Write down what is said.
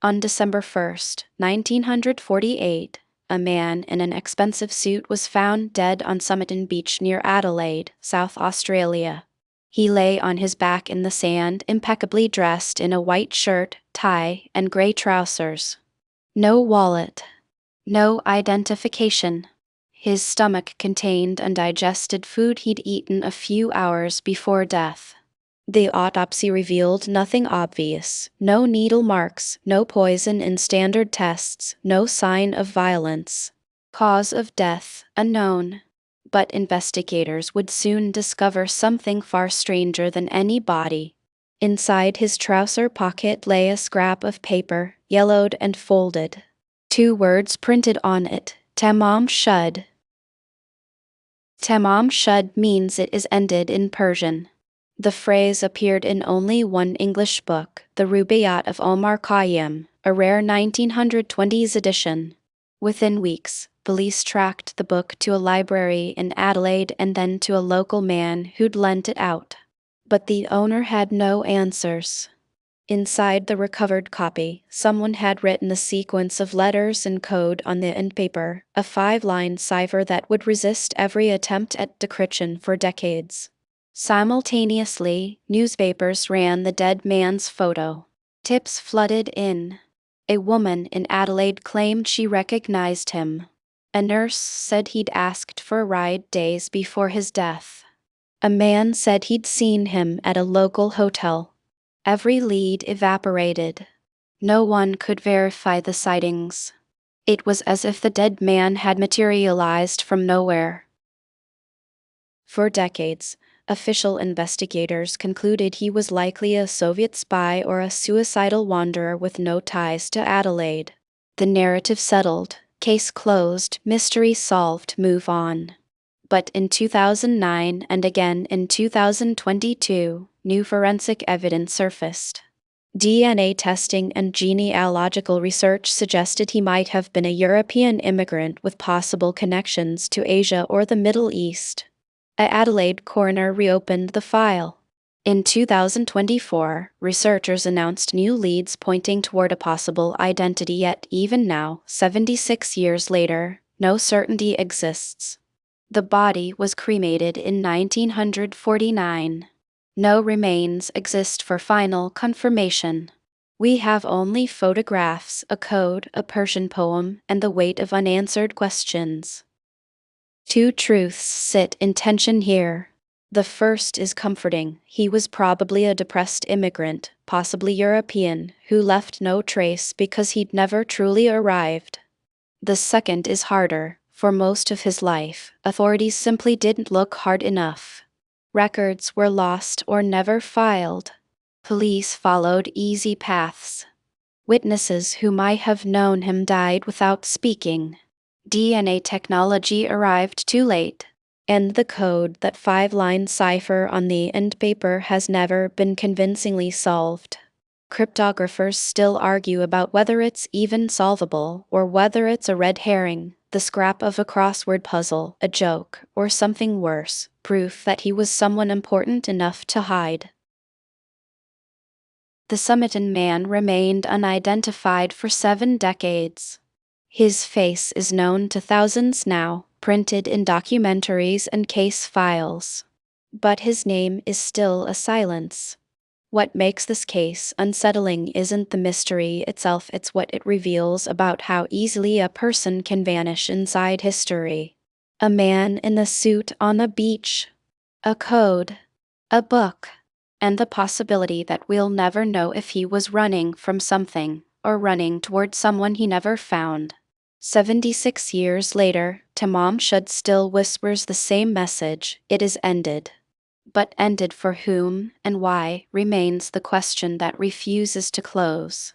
On December 1st, 1948, a man in an expensive suit was found dead on Somerton Beach near Adelaide, South Australia. He lay on his back in the sand, impeccably dressed in a white shirt, tie, and grey trousers. No wallet. No identification. His stomach contained undigested food he'd eaten a few hours before death. The autopsy revealed nothing obvious: no needle marks, no poison in standard tests, no sign of violence. Cause of death unknown. But investigators would soon discover something far stranger than any body. Inside his trouser pocket lay a scrap of paper, yellowed and folded. 2 words printed on it: Tamám Shud. Tamám Shud means it is ended in Persian. The phrase appeared in only one English book, the Rubáiyát of Omar Khayyam, a rare 1920s edition. Within weeks, police tracked the book to a library in Adelaide and then to a local man who'd lent it out. But the owner had no answers. Inside the recovered copy, someone had written a sequence of letters and code on the end paper, a 5-line cipher that would resist every attempt at decryption for decades. Simultaneously, newspapers ran the dead man's photo. Tips flooded in. A woman in Adelaide claimed she recognized him. A nurse said he'd asked for a ride days before his death. A man said he'd seen him at a local hotel. Every lead evaporated. No one could verify the sightings. It was as if the dead man had materialized from nowhere. For decades, official investigators concluded he was likely a Soviet spy or a suicidal wanderer with no ties to Adelaide. The narrative settled, case closed, mystery solved, move on. But in 2009 and again in 2022, new forensic evidence surfaced. DNA testing and genealogical research suggested he might have been a European immigrant with possible connections to Asia or the Middle East. A Adelaide coroner reopened the file. In 2024, researchers announced new leads pointing toward a possible identity, yet even now, 76 years later, no certainty exists. The body was cremated in 1949. No remains exist for final confirmation. We have only photographs, a code, a Persian poem, and the weight of unanswered questions. 2 truths sit in tension here. The first is comforting: he was probably a depressed immigrant, possibly European, who left no trace because he'd never truly arrived. The second is harder. For most of his life, authorities simply didn't look hard enough. Records were lost or never filed. Police followed easy paths. Witnesses who might have known him died without speaking. DNA technology arrived too late, and the code, that 5-line cipher on the end paper, has never been convincingly solved. Cryptographers still argue about whether it's even solvable or whether it's a red herring, the scrap of a crossword puzzle, a joke, or something worse, proof that he was someone important enough to hide. The Somerton man remained unidentified for 7 decades. His face is known to thousands now, printed in documentaries and case files. But his name is still a silence. What makes this case unsettling isn't the mystery itself, it's what it reveals about how easily a person can vanish inside history. A man in a suit on a beach. A code. A book. And the possibility that we'll never know if he was running from something, or running toward someone he never found. 76 years later, Tamám Shud still whispers the same message: it is ended. But ended for whom and why remains the question that refuses to close.